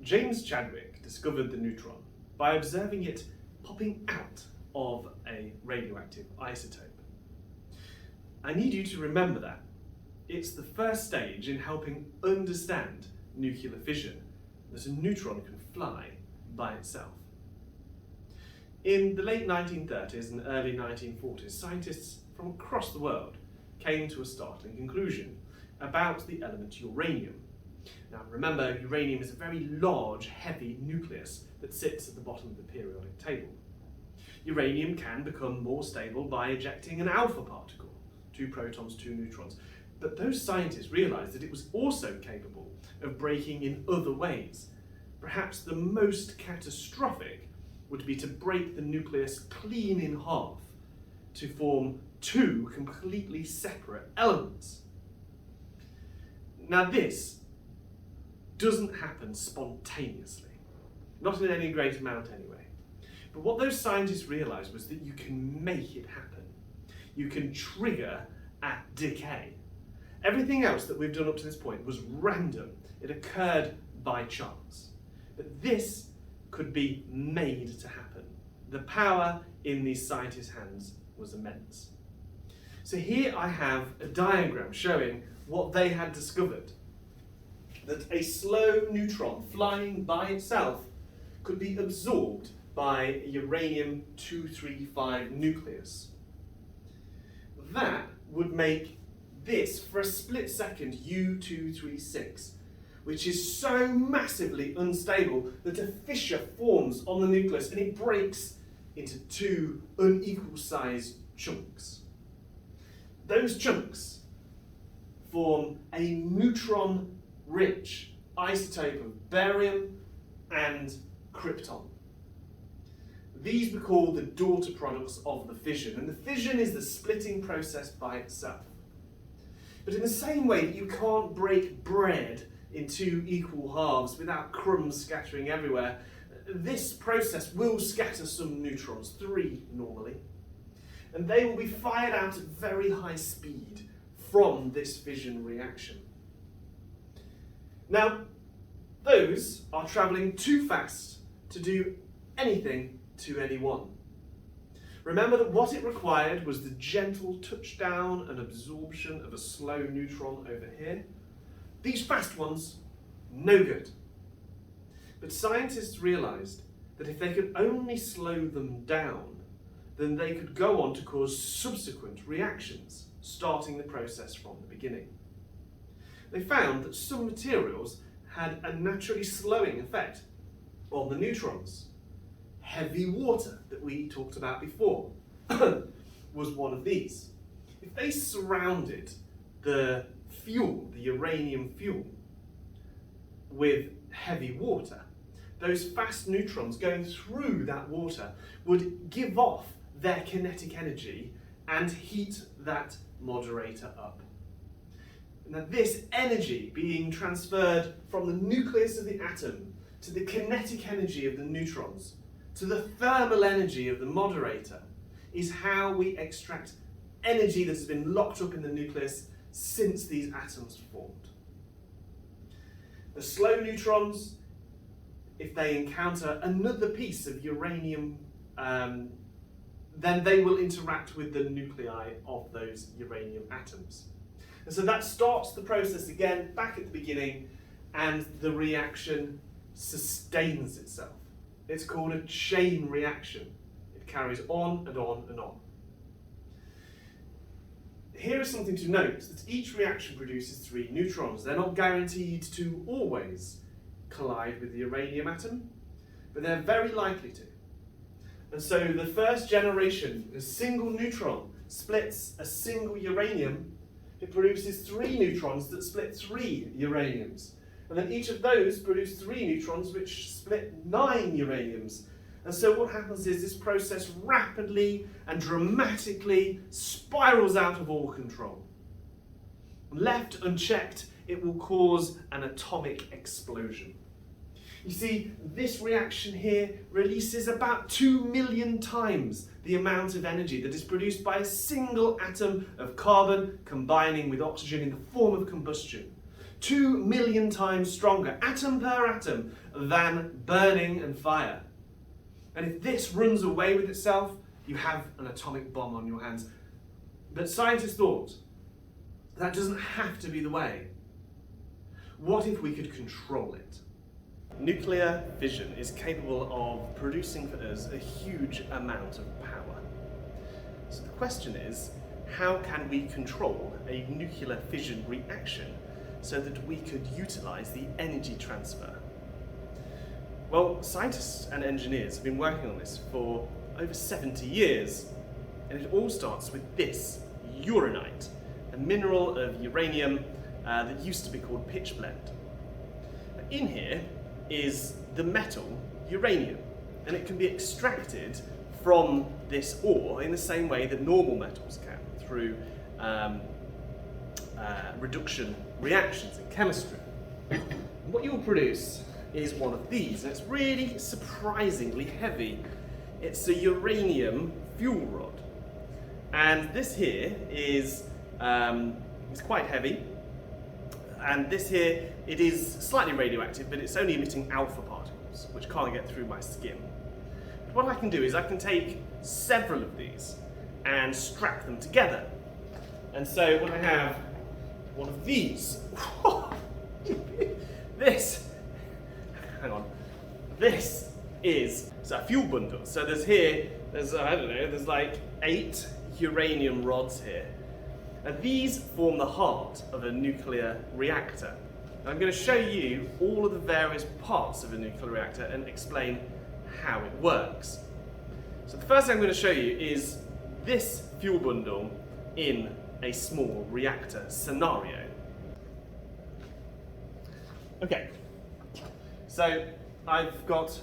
James Chadwick discovered the neutron by observing it popping out of a radioactive isotope. I need you to remember that. It's the first stage in helping understand nuclear fission, that a neutron can fly by itself. In the late 1930s and early 1940s, scientists from across the world came to a startling conclusion about the element uranium. Now remember, uranium is a very large, heavy nucleus that sits at the bottom of the periodic table. Uranium can become more stable by ejecting an alpha particle, 2 protons, 2 neutrons. But those scientists realised that it was also capable of breaking in other ways. Perhaps the most catastrophic would be to break the nucleus clean in half to form 2 completely separate elements. Now this doesn't happen spontaneously, not in any great amount anyway. But what those scientists realised was that you can make it happen. You can trigger at decay. Everything else that we've done up to this point was random. It occurred by chance. But this could be made to happen. The power in these scientists' hands was immense. So here I have a diagram showing what they had discovered. That a slow neutron flying by itself could be absorbed by a uranium-235 nucleus. That would make this, for a split second, U-236, which is so massively unstable that a fissure forms on the nucleus and it breaks into 2 unequal sized chunks. Those chunks form a neutron-rich isotope of barium and krypton. These were called the daughter products of the fission, and the fission is the splitting process by itself. But in the same way that you can't break bread in 2 equal halves without crumbs scattering everywhere, this process will scatter some neutrons, 3 normally, and they will be fired out at very high speed from this fission reaction. Now, those are travelling too fast to do anything to anyone. Remember that what it required was the gentle touchdown and absorption of a slow neutron over here. These fast ones, no good. But scientists realised that if they could only slow them down, then they could go on to cause subsequent reactions, starting the process from the beginning. They found that some materials had a naturally slowing effect on the neutrons. Heavy water that we talked about before was one of these. If they surrounded the fuel, the uranium fuel, with heavy water, those fast neutrons going through that water would give off their kinetic energy and heat that moderator up. Now this energy being transferred from the nucleus of the atom to the kinetic energy of the neutrons to the thermal energy of the moderator is how we extract energy that has been locked up in the nucleus since these atoms formed. The slow neutrons, if they encounter another piece of uranium, then they will interact with the nuclei of those uranium atoms. And so that starts the process again back at the beginning, and the reaction sustains itself. It's called a chain reaction. It carries on and on and on. Here is something to note, that each reaction produces 3 neutrons. They're not guaranteed to always collide with the uranium atom, but they're very likely to. And so the first generation, a single neutron splits a single uranium, it produces 3 neutrons that split 3 uraniums. And then each of those produce 3 neutrons which split 9 uraniums. And so what happens is this process rapidly and dramatically spirals out of all control. Left unchecked, it will cause an atomic explosion. You see, this reaction here releases about 2 million times the amount of energy that is produced by a single atom of carbon combining with oxygen in the form of combustion. 2 million times stronger, atom per atom, than burning and fire. And if this runs away with itself, you have an atomic bomb on your hands. But scientists thought, that doesn't have to be the way. What if we could control it? Nuclear fission is capable of producing for us a huge amount of power. So the question is, how can we control a nuclear fission reaction so that we could utilize the energy transfer? Well, scientists and engineers have been working on this for over 70 years, and it all starts with this, uranite, a mineral of uranium that used to be called pitchblende. In here is the metal uranium, and it can be extracted from this ore in the same way that normal metals can, through reduction reactions in chemistry. And what you'll produce is one of these, and it's really surprisingly heavy. It's a uranium fuel rod, and this here is quite heavy, and this here, it is slightly radioactive, but it's only emitting alpha particles, which can't get through my skin. But what I can do is I can take several of these and strap them together. And so when I have one of these, this is a fuel bundle. So there's like 8 uranium rods here. And these form the heart of a nuclear reactor. And I'm going to show you all of the various parts of a nuclear reactor and explain how it works. So the first thing I'm going to show you is this fuel bundle in a small reactor scenario. Okay, so I've got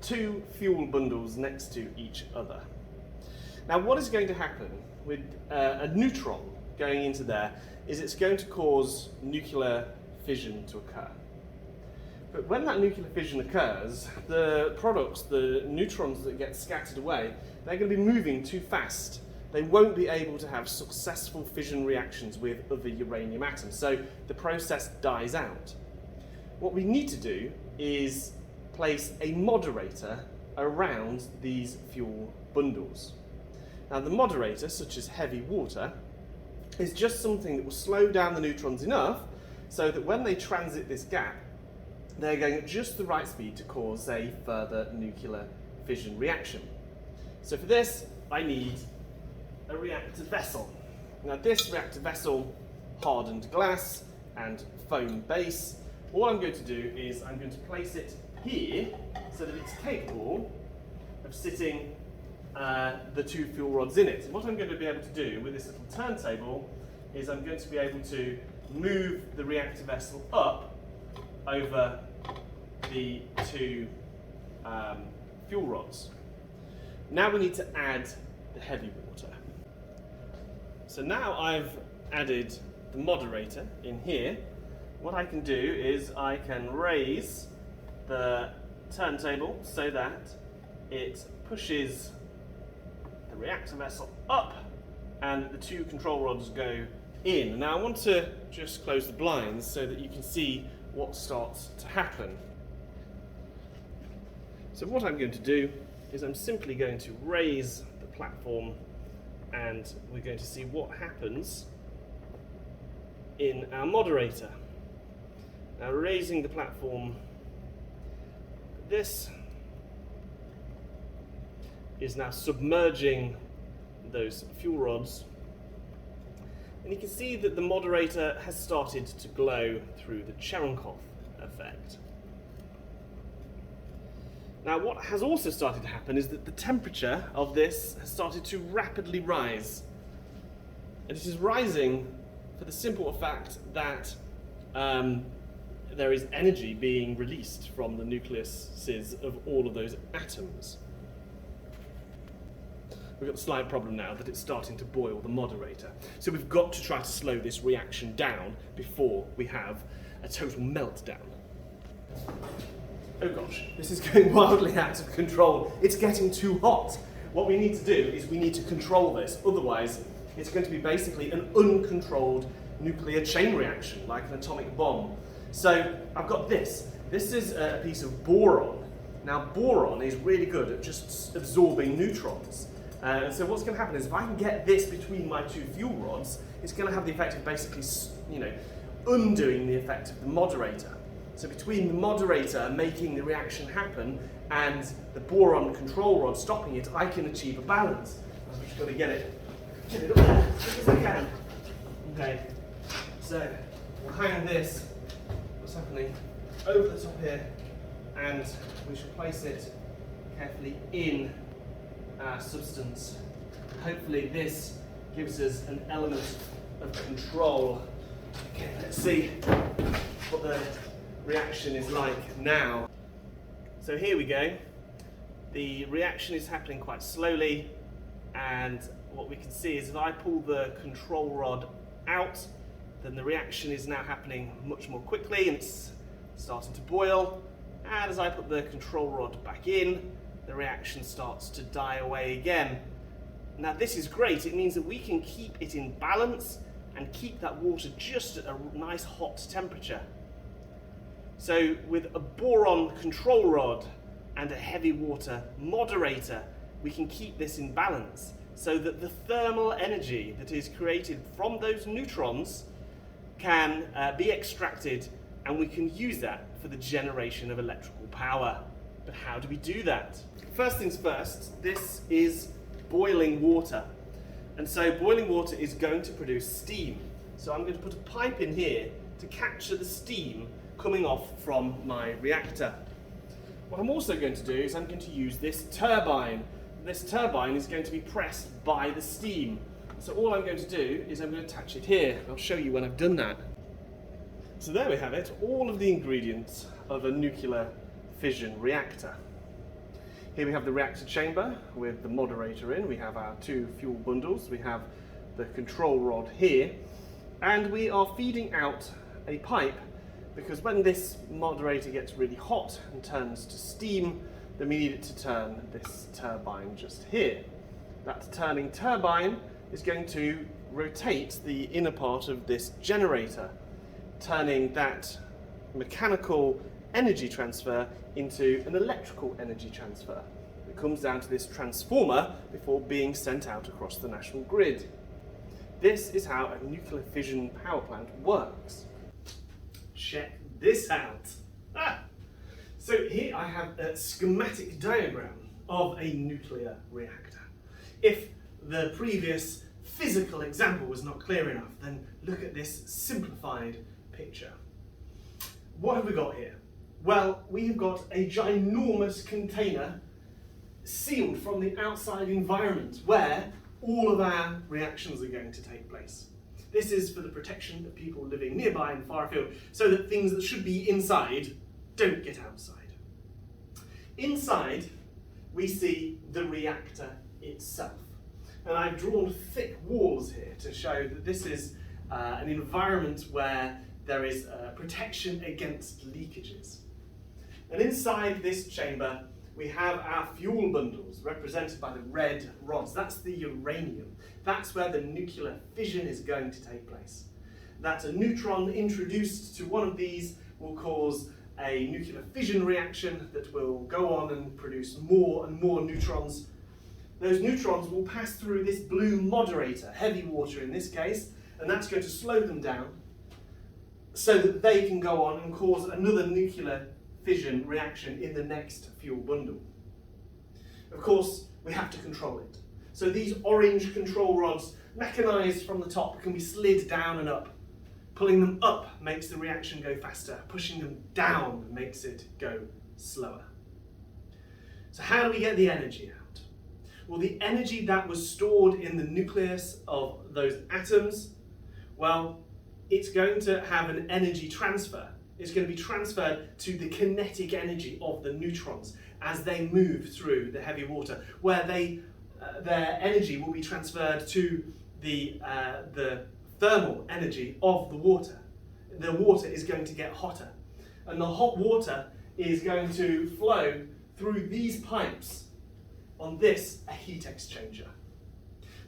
2 fuel bundles next to each other. Now what is going to happen with a neutron going into there is it's going to cause nuclear fission to occur. But when that nuclear fission occurs, the products, the neutrons that get scattered away, they're going to be moving too fast. They won't be able to have successful fission reactions with other uranium atoms, so the process dies out. What we need to do is place a moderator around these fuel bundles. Now the moderator, such as heavy water, is just something that will slow down the neutrons enough so that when they transit this gap, they're going at just the right speed to cause a further nuclear fission reaction. So for this, I need a reactive vessel. Now this reactive vessel, hardened glass and foam base, all I'm going to do is I'm going to place it here so that it's capable of sitting the 2 fuel rods in it. And what I'm going to be able to do with this little turntable is I'm going to be able to move the reactor vessel up over the 2 fuel rods. Now we need to add the heavy water. So now I've added the moderator in here. What I can do is I can raise the turntable so that it pushes the reactor vessel up and the 2 control rods go in. Now I want to just close the blinds so that you can see what starts to happen. So what I'm going to do is I'm simply going to raise the platform and we're going to see what happens in our moderator. Now raising the platform, this is now submerging those fuel rods, and you can see that the moderator has started to glow through the Cherenkov effect. Now what has also started to happen is that the temperature of this has started to rapidly rise, and it is rising for the simple fact that there is energy being released from the nucleuses of all of those atoms. We've got the slight problem now that it's starting to boil the moderator. So we've got to try to slow this reaction down before we have a total meltdown. Oh gosh, this is going wildly out of control. It's getting too hot. What we need to do is we need to control this, otherwise it's going to be basically an uncontrolled nuclear chain reaction, like an atomic bomb. So I've got this. This is a piece of boron. Now boron is really good at just absorbing neutrons. So what's going to happen is if I can get this between my two fuel rods, it's going to have the effect of basically, undoing the effect of the moderator. So between the moderator making the reaction happen and the boron control rod stopping it, I can achieve a balance. I'm just going to get it up there as quick as I can. Okay, so we'll hang this, what's happening, over the top here, and we shall place it carefully in our substance. Hopefully this gives us an element of control. Okay, let's see what the reaction is like now. So here we go. The reaction is happening quite slowly, and what we can see is if I pull the control rod out, then the reaction is now happening much more quickly and it's starting to boil. And as I put the control rod back in, the reaction starts to die away again. Now this is great. It means that we can keep it in balance and keep that water just at a nice hot temperature. So with a boron control rod and a heavy water moderator, we can keep this in balance so that the thermal energy that is created from those neutrons can be extracted, and we can use that for the generation of electrical power. But how do we do that? First things first, this is boiling water. And so boiling water is going to produce steam. So I'm going to put a pipe in here to capture the steam coming off from my reactor. What I'm also going to do is I'm going to use this turbine. This turbine is going to be pressed by the steam. So all I'm going to do is I'm going to attach it here. I'll show you when I've done that. So there we have it, all of the ingredients of a nuclear fission reactor. Here we have the reactor chamber with the moderator in. We have our two fuel bundles. We have the control rod here. And we are feeding out a pipe because when this moderator gets really hot and turns to steam, then we need it to turn this turbine just here. That turning turbine is going to rotate the inner part of this generator, turning that mechanical energy transfer into an electrical energy transfer. It comes down to this transformer before being sent out across the national grid. This is how a nuclear fission power plant works. Check this out. So here I have a schematic diagram of a nuclear reactor. If the previous physical example was not clear enough, then look at this simplified picture. What have we got here? Well, we have got a ginormous container sealed from the outside environment where all of our reactions are going to take place. This is for the protection of people living nearby and far afield, so that things that should be inside don't get outside. Inside, we see the reactor itself. And I've drawn thick walls here to show that this is an environment where there is protection against leakages. And inside this chamber, we have our fuel bundles represented by the red rods. That's the uranium. That's where the nuclear fission is going to take place. That a neutron introduced to one of these will cause a nuclear fission reaction that will go on and produce more and more neutrons. Those neutrons will pass through this blue moderator, heavy water in this case, and that's going to slow them down so that they can go on and cause another nuclear fission reaction in the next fuel bundle. Of course, we have to control it. So these orange control rods, mechanized from the top, can be slid down and up. Pulling them up makes the reaction go faster. Pushing them down makes it go slower. So how do we get the energy out? Well, the energy that was stored in the nucleus of those atoms, well, it's going to have an energy transfer. It's going to be transferred to the kinetic energy of the neutrons as they move through the heavy water, where their energy will be transferred to the thermal energy of the water. The water is going to get hotter, and the hot water is going to flow through these pipes on this, a heat exchanger.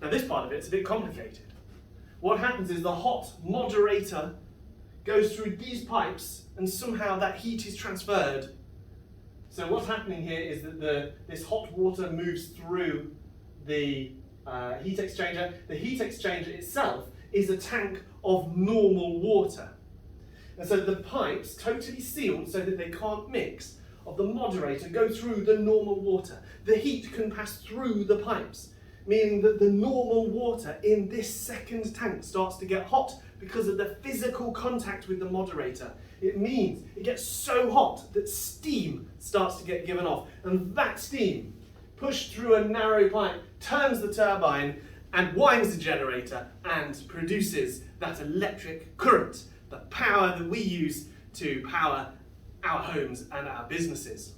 Now this part of it's a bit complicated. what happens is the hot moderator goes through these pipes and somehow that heat is transferred. So what's happening here is that this hot water moves through the heat exchanger. The heat exchanger itself is a tank of normal water. And so the pipes, totally sealed so that they can't mix, of the moderator go through the normal water. The heat can pass through the pipes, meaning that the normal water in this second tank starts to get hot because of the physical contact with the moderator. It means it gets so hot that steam starts to get given off, and that steam, pushed through a narrow pipe, turns the turbine and winds the generator and produces that electric current, the power that we use to power our homes and our businesses.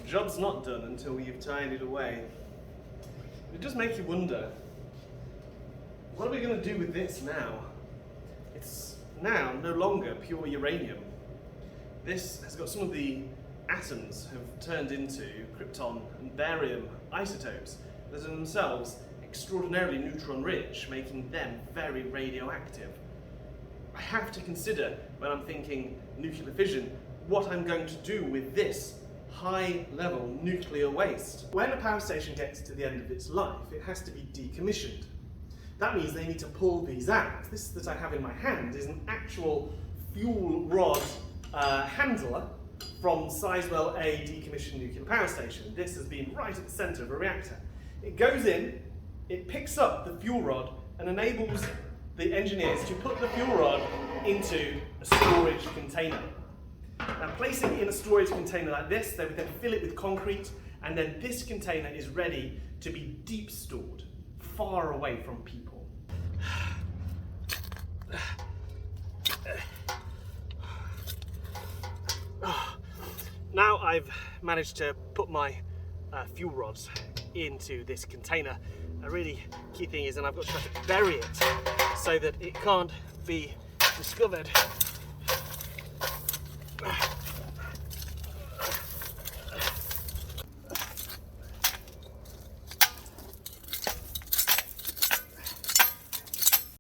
Job's not done until you've tidied away. It does make you wonder, what are we going to do with this now? It's now no longer pure uranium. This has got some of the atoms have turned into krypton and barium isotopes that are themselves extraordinarily neutron rich, making them very radioactive. I have to consider, when I'm thinking nuclear fission, what I'm going to do with this high-level nuclear waste. When a power station gets to the end of its life, it has to be decommissioned. That means they need to pull these out. This that I have in my hand is an actual fuel rod handler from Sizewell A decommissioned nuclear power station. This has been right at the centre of a reactor. It goes in, it picks up the fuel rod and enables the engineers to put the fuel rod into a storage container. Now, placing it in a storage container like this, they would then fill it with concrete, and then this container is ready to be deep stored, far away from people. Now I've managed to put my fuel rods into this container. A really key thing is, and I've got to try to bury it so that it can't be discovered